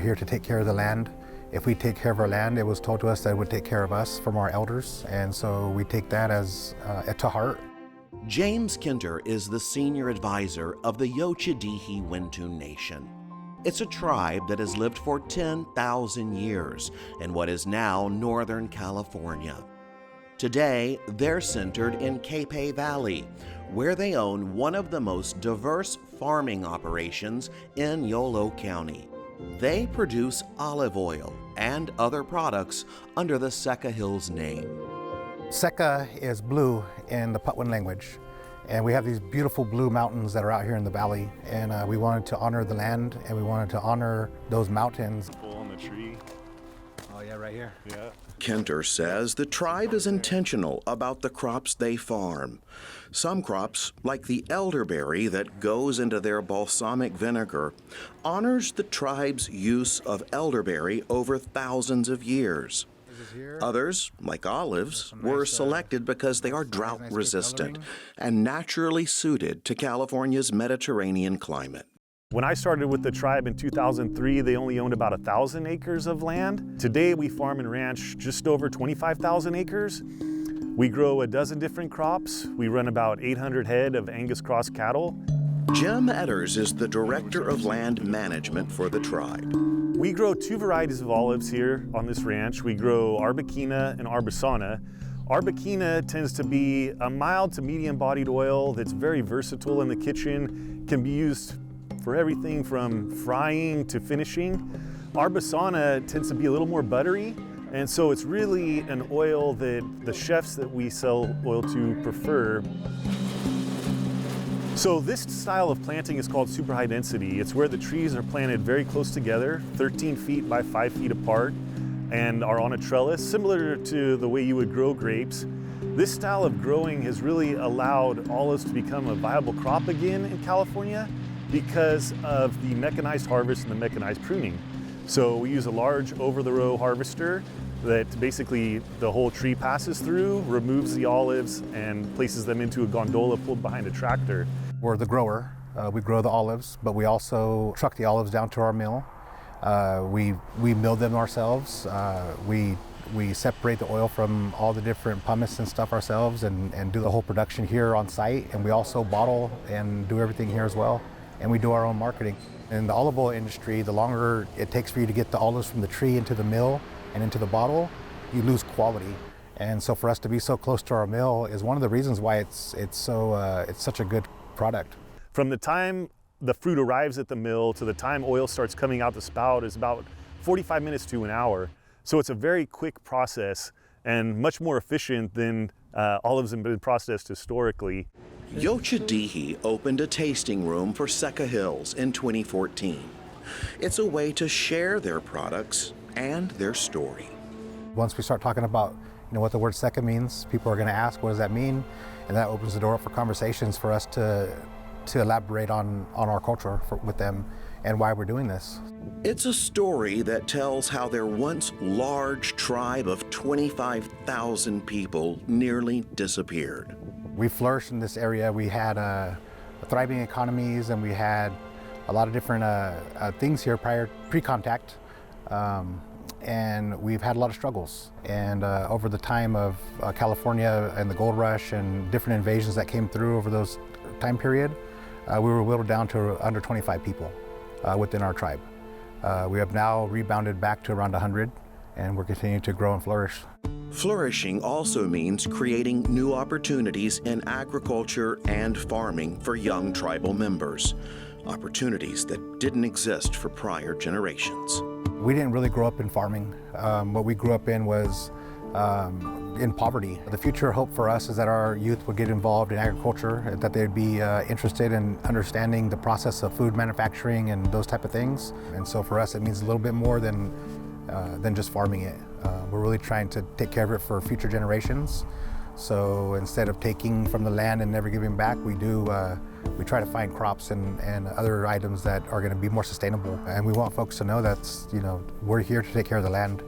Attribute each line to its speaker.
Speaker 1: here to take care of the land. If we take care of our land, it was told to us that it would take care of us from our elders, and so we take that as to heart.
Speaker 2: James Kinter is the senior advisor of the Yocha Dehe Wintun Nation. It's a tribe that has lived for 10,000 years in what is now Northern California. Today, they're centered in KVIE Valley, where they own one of the most diverse farming operations in Yolo County. They produce olive oil and other products under the Seca Hills name.
Speaker 1: Seca is blue in the Patwin language, and we have these beautiful blue mountains that are out here in the valley, and we wanted to honor the land, and we wanted to honor those mountains.
Speaker 3: Pull on the tree.
Speaker 1: Oh yeah, right here.
Speaker 3: Yeah.
Speaker 2: Kinter says the tribe is intentional about the crops they farm. Some crops, like the elderberry that goes into their balsamic vinegar, honors the tribe's use of elderberry over thousands of years. Others, like olives, were selected because they are drought resistant and naturally suited to California's Mediterranean climate.
Speaker 3: When I started with the tribe in 2003, they only owned about 1,000 acres of land. Today we farm and ranch just over 25,000 acres. We grow a dozen different crops. We run about 800 head of Angus cross cattle.
Speaker 2: Jim Edders is the director of land management for the tribe.
Speaker 3: We grow two varieties of olives here on this ranch. We grow Arbequina and Arbusana. Arbequina tends to be a mild to medium bodied oil that's very versatile in the kitchen, can be used for everything from frying to finishing. Arbusana tends to be a little more buttery, and so it's really an oil that the chefs that we sell oil to prefer. So this style of planting is called super high density. It's where the trees are planted very close together, 13 feet by 5 feet apart, and are on a trellis, similar to the way you would grow grapes. This style of growing has really allowed olives to become a viable crop again in California because of the mechanized harvest and the mechanized pruning. So we use a large over-the-row harvester that basically the whole tree passes through, removes the olives, and places them into a gondola pulled behind a tractor.
Speaker 1: We're the grower. We grow the olives, but we also truck the olives down to our mill. We mill them ourselves. We separate the oil from all the different pumice and stuff ourselves and do the whole production here on site. And we also bottle and do everything here as well. And we do our own marketing. In the olive oil industry, the longer it takes for you to get the olives from the tree into the mill and into the bottle, you lose quality. And so for us to be so close to our mill is one of the reasons why it's such a good product.
Speaker 3: From the time the fruit arrives at the mill to the time oil starts coming out the spout is about 45 minutes to an hour. So it's a very quick process and much more efficient than olives have been processed historically.
Speaker 2: Yocha Dehe opened a tasting room for Seca Hills in 2014. It's a way to share their products and their story.
Speaker 1: Once we start talking about what the word Seca means, people are going to ask, what does that mean? And that opens the door up for conversations for us to elaborate on our culture with them and why we're doing this.
Speaker 2: It's a story that tells how their once large tribe of 25,000 people nearly disappeared.
Speaker 1: We flourished in this area. We had thriving economies, and we had a lot of different things here pre-contact, and we've had a lot of struggles. And over the time of California and the gold rush and different invasions that came through over those time period, we were whittled down to under 25 people within our tribe. We have now rebounded back to around 100, and we're continuing to grow and flourish.
Speaker 2: Flourishing also means creating new opportunities in agriculture and farming for young tribal members, opportunities that didn't exist for prior generations.
Speaker 1: We didn't really grow up in farming. What we grew up in was in poverty. The future hope for us is that our youth would get involved in agriculture, that they'd be interested in understanding the process of food manufacturing and those type of things. And so for us, it means a little bit more than just farming it. We're really trying to take care of it for future generations. So instead of taking from the land and never giving back, we try to find crops and other items that are going to be more sustainable. And we want folks to know that we're here to take care of the land.